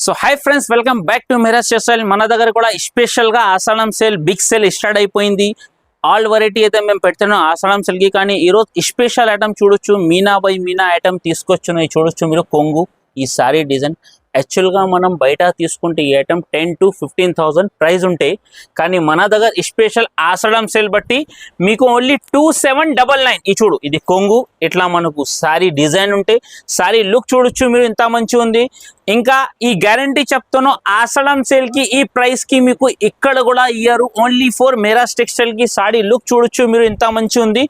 So hi friends, welcome back to Miraj textile. మన దగ్గర కూడా స్పెషల్ గా Ashadham sale, big sale start అయిపోయింది. ఆల్ వెరైటీ అయితే మేము పెడుతున్నాం ఆషాఢం సేల్ కి. కానీ ఈరోజు స్పెషల్ ఐటమ్ చూడొచ్చు, మీనా బై మీనా ఐటమ్ తీసుకొచ్చున్నాయి. చూడొచ్చు మీరు కొంగు ఈ సారీ డిజైన్. యాక్చువల్గా మనం బయట తీసుకుంటే ఈ ఐటమ్ 10 to 15,000 ప్రైస్ ఉంటాయి. కానీ మన దగ్గర స్పెషల్ ఆషాఢం సేల్ బట్టి మీకు ఓన్లీ 2799. ఈ చూడు, ఇది కొంగు ఇట్లా మనకు సారీ డిజైన్ ఉంటాయి. సారీ లుక్ చూడొచ్చు మీరు, ఇంత మంచిగా ఉంది. ఇంకా ఈ గ్యారంటీ చెప్తాను, ఆషాఢం సేల్ కి ఈ ప్రైస్ కి మీకు ఇక్కడ కూడా ఇయ్యారు. ఓన్లీ ఫర్ మిరాజ్ టెక్స్టైల్ కి సారీ లుక్ చూడొచ్చు మీరు, ఇంత మంచిగా ఉంది.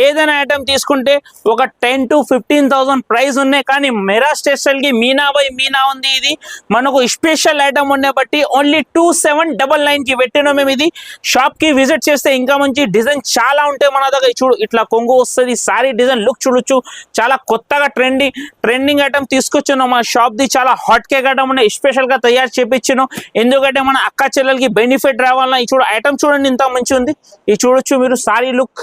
ఏదైనా ఐటమ్ తీసుకుంటే ఒక 10 to 15,000 ప్రైస్ ఉన్నాయి. కానీ మిరాజ్ టెక్స్టైల్ కి మీనా బై మీనా ఉంది. ఇది మనకు స్పెషల్ ఐటమ్ ఉండే బట్టి ఓన్లీ 2799 కి పెట్టినాం మేము. ఇది షాప్ కి విజిట్ చేస్తే ఇంకా మంచి డిజైన్ చాలా ఉంటాయి మన దగ్గర. చూడు, ఇట్లా కొంగు వస్తుంది. సారీ డిజైన్ లుక్ చూడొచ్చు, చాలా కొత్తగా ట్రెండింగ్ ఐటమ్ తీసుకొచ్చాను. మన షాప్ ది చాలా హాట్ కేక్ ఐటమ్ ఉన్నాయి, స్పెషల్ గా తయారు చేపించాను. ఎందుకంటే మన అక్క చెల్లెలకి బెనిఫిట్ రావాలన్నా. ఈ చూడు ఐటమ్ చూడండి, ఇంత మంచి ఉంది. ఇది చూడొచ్చు మీరు, సారీ లుక్.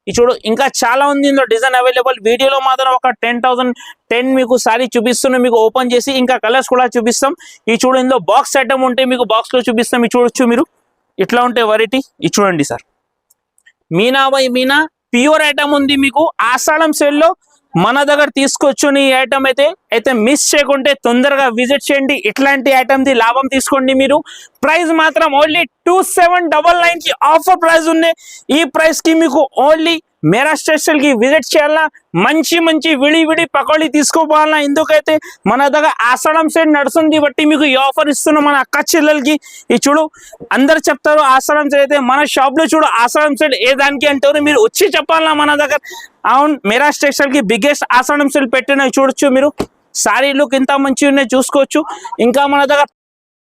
ఈ చూడు, ఇంకా చాలా ఉంది ఇందులో డిజైన్ అవైలబుల్. వీడియోలో మాత్రం ఒక 10 మీకు సారీ చూపిస్తున్నాం, మీకు ఓపెన్ చేసి ఇంకా కలర్స్ కూడా చూపిస్తాం. ఈ చూడు, ఇందులో బాక్స్ ఐటమ్ ఉంటే మీకు బాక్స్ లో చూపిస్తాం. ఇది చూడొచ్చు మీరు, ఇట్లా ఉంటాయి వెరైటీ. ఇది చూడండి sir, Meena by Meena pure item ఉంది మీకు ఆషాఢం సేల్ లో మన దగ్గర తీసుకొచ్చు. ఈ ఐటమ్ అయితే మిస్ చేయకుంటే తొందరగా విజిట్ చేయండి. ఇట్లాంటి ఐటమ్ ది లాభం తీసుకోండి మీరు. ప్రైస్ మాత్రం ఓన్లీ 2799 కి ఆఫర్ ప్రైస్ ఉంది. ఈ ప్రైస్ కి మీకు ఓన్లీ మిరాజ్ టెక్స్టైల్ కి విజిట్ చేయాలన్నా, మంచి విడి పకోడీ తీసుకోపోవాలన్నా. ఎందుకైతే మన దగ్గర ఆషాఢం సేల్ నడుస్తుంది బట్టి మీకు ఈ ఆఫర్ ఇస్తున్నాం మన అక్క చెల్లెలకి. ఈ చూడు, అందరు చెప్తారు ఆషాఢం సేల్ అయితే, మన షాప్ లో చూడు ఆషాఢం సేల్ ఏ దానికి అంటారు, మీరు వచ్చి చెప్పాలన్నా మన దగ్గర. అవును, మిరాజ్ టెక్స్టైల్ కి బిగ్గెస్ట్ ఆషాఢం సేల్ పెట్టిన చూడొచ్చు మీరు. సారీ లుక్ ఇంత మంచి ఉన్నాయి, చూసుకోవచ్చు. ఇంకా మన దగ్గర